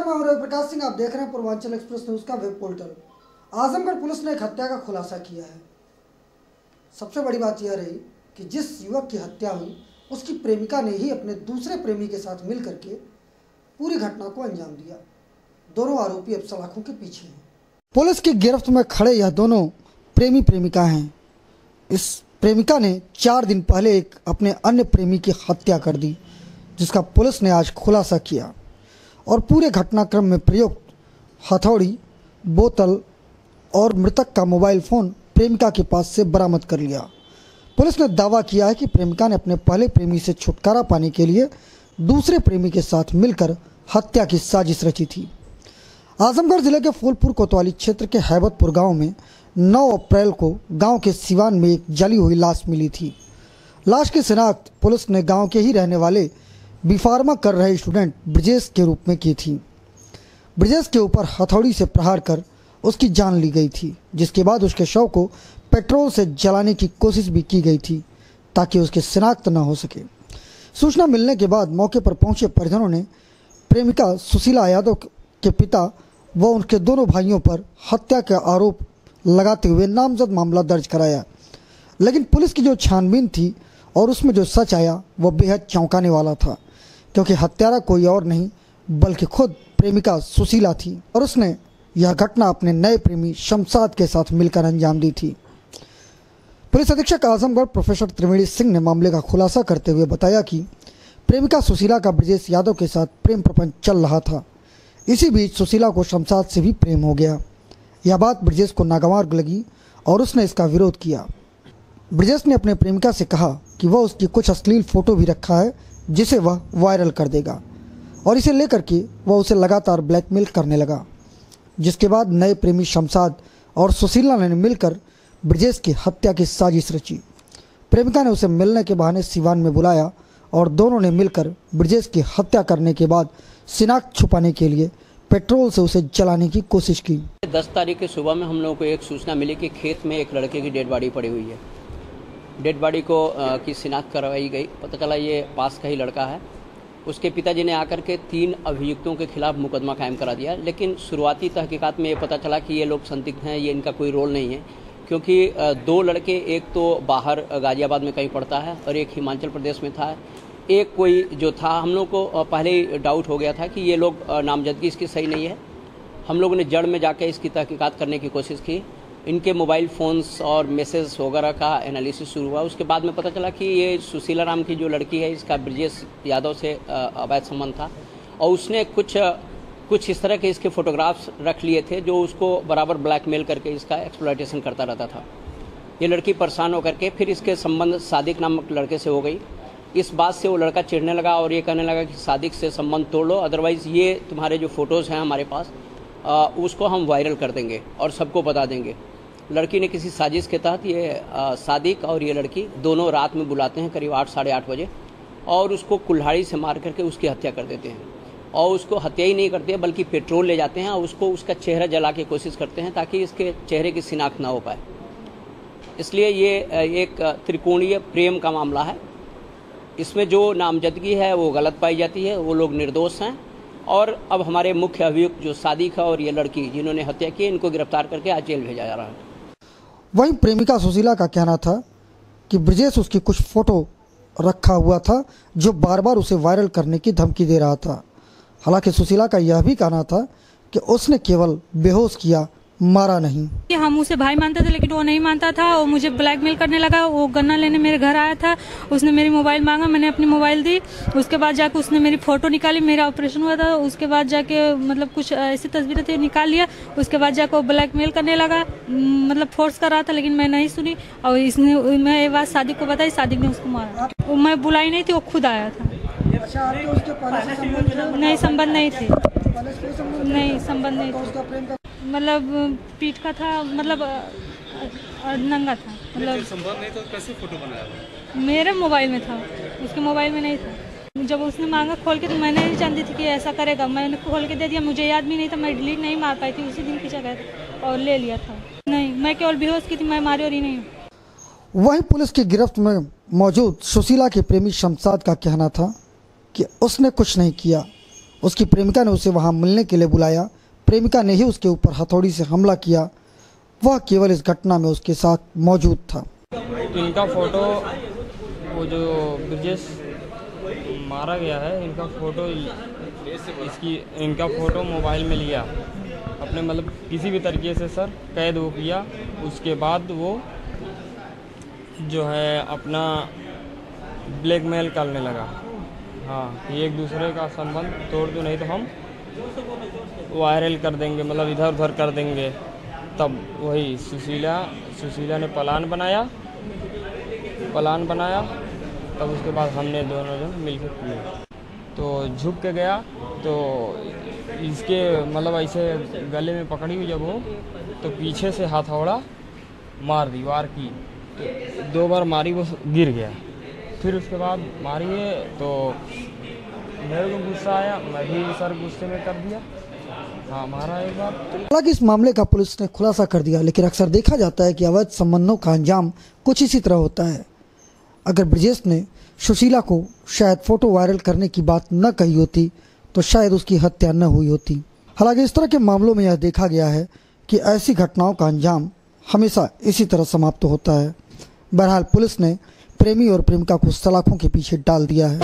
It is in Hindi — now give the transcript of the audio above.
नमस्कार, मैं रवि प्रकाश सिंह। आप देख रहे हैं पूर्वांचल एक्सप्रेस न्यूज का वेब पोर्टल। आजमगढ़ पुलिस ने एक हत्या का खुलासा किया है। सबसे बड़ी बात यह रही कि जिस युवक की हत्या हुई उसकी प्रेमिका ने ही अपने दूसरे प्रेमी के साथ मिल करके पूरी घटना को अंजाम दिया। दोनों आरोपी अब सलाखों के पीछे हैं। पुलिस की गिरफ्त में खड़े यह दोनों प्रेमी प्रेमिका हैं। इस प्रेमिका ने 4 दिन पहले एक अपने अन्य प्रेमी की हत्या कर दी, जिसका पुलिस ने आज खुलासा किया और पूरे घटनाक्रम में प्रयुक्त हथौड़ी, बोतल और मृतक का मोबाइल फ़ोन प्रेमिका के पास से बरामद कर लिया। पुलिस ने दावा किया है कि प्रेमिका ने अपने पहले प्रेमी से छुटकारा पाने के लिए दूसरे प्रेमी के साथ मिलकर हत्या की साजिश रची थी। आजमगढ़ जिले के फूलपुर कोतवाली क्षेत्र के हैबतपुर गांव में 9 अप्रैल को गांव के सिवान में एक जली हुई लाश मिली थी। लाश की शिनाख्त पुलिस ने गांव के ही रहने वाले बीफार्मा कर रहे स्टूडेंट ब्रजेश के रूप में की थी। ब्रजेश के ऊपर हथौड़ी से प्रहार कर उसकी जान ली गई थी, जिसके बाद उसके शव को पेट्रोल से जलाने की कोशिश भी की गई थी ताकि उसकी शिनाख्त न हो सके। सूचना मिलने के बाद मौके पर पहुंचे परिजनों ने प्रेमिका सुशीला यादव के पिता व उनके दोनों भाइयों पर हत्या का आरोप लगाते हुए नामजद मामला दर्ज कराया। लेकिन पुलिस की जो छानबीन थी और उसमें जो सच आया वह बेहद चौंकाने वाला था, क्योंकि हत्यारा कोई और नहीं बल्कि खुद प्रेमिका सुशीला थी और उसने यह घटना अपने नए प्रेमी शमशाद के साथ मिलकर अंजाम दी थी। पुलिस अधीक्षक आजमगढ़ प्रोफेसर त्रिवेणी सिंह ने मामले का खुलासा करते हुए बताया कि प्रेमिका सुशीला का ब्रजेश यादव के साथ प्रेम प्रपंच चल रहा था। इसी बीच सुशीला को शमशाद से भी प्रेम हो गया। यह बात ब्रजेश को नागवार लगी और उसने इसका विरोध किया। ब्रजेश ने अपने प्रेमिका से कहा कि वह उसकी कुछ अश्लील फोटो भी रखा है जिसे वह वायरल कर देगा, और इसे लेकर के वह उसे लगातार ब्लैकमेल करने लगा। जिसके बाद नए प्रेमी शमशाद और सुशीला ने मिलकर ब्रजेश की हत्या की साजिश रची। प्रेमिका ने उसे मिलने के बहाने सिवान में बुलाया और दोनों ने मिलकर ब्रजेश की हत्या करने के बाद शिनाख्त छुपाने के लिए पेट्रोल से उसे जलाने की कोशिश की। 10 तारीख की सुबह में हम लोगों को एक सूचना मिली कि खेत में एक लड़के की डेड बॉडी पड़ी हुई है। डेड बॉडी को की शिनाख्त करवाई गई। पता चला ये पास का ही लड़का है। उसके पिताजी ने आकर के 3 अभियुक्तों के खिलाफ मुकदमा कायम करा दिया, लेकिन शुरुआती तहकीकात में ये पता चला कि ये लोग संदिग्ध हैं, ये इनका कोई रोल नहीं है, क्योंकि 2 लड़के, एक तो बाहर गाजियाबाद में कहीं पढ़ता है और एक हिमाचल प्रदेश में था। एक कोई जो था, हम लोग को पहले ही डाउट हो गया था कि ये लोग नामजदगी इसकी सही नहीं है। हम लोगों ने जड़ में जाकर इसकी तहकीकात करने की कोशिश की। इनके मोबाइल फ़ोन्स और मैसेज वगैरह का एनालिसिस शुरू हुआ। उसके बाद में पता चला कि ये सुशीला नाम की जो लड़की है, इसका ब्रजेश यादव से अवैध संबंध था और उसने कुछ इस तरह के इसके फोटोग्राफ्स रख लिए थे जो उसको बराबर ब्लैकमेल करके इसका एक्सप्लॉयटेशन करता रहता था। ये लड़की परेशान होकर के फिर इसके संबंध सादिक नामक लड़के से हो गई। इस बात से वो लड़का चिढ़ने लगा और ये कहने लगा कि सादिक से संबंध तोड़ लो, अदरवाइज़ ये तुम्हारे जो फ़ोटोज़ हैं हमारे पास उसको हम वायरल कर देंगे और सबको बता देंगे। लड़की ने किसी साजिश के तहत ये सादिक और ये लड़की दोनों रात में बुलाते हैं करीब 8 साढ़े 8 बजे और उसको कुल्हाड़ी से मार करके उसकी हत्या कर देते हैं। और उसको हत्या ही नहीं करते हैं बल्कि पेट्रोल ले जाते हैं और उसको उसका चेहरा जला के कोशिश करते हैं ताकि इसके चेहरे की शिनाख्त ना हो पाए। इसलिए ये एक त्रिकोणीय प्रेम का मामला है। इसमें जो नामजदगी है वो गलत पाई जाती है, वो लोग निर्दोष हैं। और अब हमारे मुख्य अभियुक्त जो सादिक है और ये लड़की जिन्होंने हत्या की, इनको गिरफ्तार करके आज जेल भेजा जा रहा है। वहीं प्रेमिका सुशीला का कहना था कि ब्रजेश उसकी कुछ फोटो रखा हुआ था जो बार बार उसे वायरल करने की धमकी दे रहा था। हालांकि सुशीला का यह भी कहना था कि उसने केवल बेहोश किया, मारा नहीं। हम उसे भाई मानते थे लेकिन वो नहीं मानता था और मुझे ब्लैकमेल करने लगा। वो गन्ना लेने मेरे घर आया था, उसने मेरी मोबाइल मांगा, मैंने अपनी मोबाइल दी। उसके बाद जाके उसने मेरी फोटो निकाली, मेरा ऑपरेशन हुआ था। उसके बाद जाके मतलब कुछ ऐसी तस्वीरें थी, निकाल लिया। उसके बाद जाके वो ब्लैकमेल करने लगा, मतलब फोर्स कर रहा था, लेकिन मैं नहीं सुनी और इसने मैं ये बात सादिक को बताई। सादिक ने उसको मारा। मैं बुलाई नहीं थी, वो खुद आया था। नहीं, संबंध नहीं थे, नहीं संबंध नहीं था। मतलब पीठ का था, मतलब नंगा था। मतलब संबंध नहीं था, कैसे फोटो बनाया? मेरे मोबाइल में था, उसके मोबाइल में नहीं था। जब उसने मांगा खोल के तो मैंने नहीं जानती थी कि ऐसा करेगा। मैंने खोल के दे दिया, मुझे याद भी नहीं था, मैं डिलीट नहीं मार पाई थी। उसी दिन खींचा गया था और ले लिया था। नहीं, मैं केवल बेहोश की थी, मैं मारी और ही नहीं। वहीं पुलिस की गिरफ्त में मौजूद सुशीला के प्रेमी शमशाद का कहना था कि उसने कुछ नहीं किया उसकी प्रेमिका ने उसे वहां मिलने के लिए बुलाया। प्रेमिका ने ही उसके ऊपर हथौड़ी से हमला किया। वह केवल इस घटना में उसके साथ मौजूद था। इनका फोटो, वो जो ब्रिजेश मारा गया है, इनका फोटो मोबाइल में लिया अपने, मतलब किसी भी तरीके से सर कैद वो किया। उसके बाद वो जो है अपना ब्लैकमेल करने लगा। हाँ, कि एक दूसरे का संबंध तोड़ दो, नहीं तो हम वायरल कर देंगे, मतलब इधर उधर कर देंगे। तब वही सुशीला ने प्लान बनाया। तब उसके बाद हमने दोनों जन मिलकर किए। तो झुक के गया, तो इसके मतलब ऐसे गले में पकड़ी हुई जब वो, तो पीछे से हथौड़ा मार दी, वार की। तो 2 बार मारी, वो गिर गया। फिर उसके बाद मारी है तो मेरे को गुस्सा आया, मैं भी सर गुस्से में कर दिया। हाँ, मारा एक बार। हालांकि इस मामले का पुलिस ने खुलासा कर दिया, लेकिन अक्सर देखा जाता है कि अवैध संबंधों का अंजाम कुछ इसी तरह होता है। अगर ब्रिजेश ने सुशीला को शायद फोटो वायरल करने की बात न कही होती तो शायद उसकी हत्या न हुई होती। हालांकि इस तरह के मामलों में यह देखा गया है कि ऐसी घटनाओं का अंजाम हमेशा इसी तरह समाप्त होता है। बहरहाल पुलिस ने प्रेमी और प्रेमिका को सलाखों के पीछे डाल दिया है।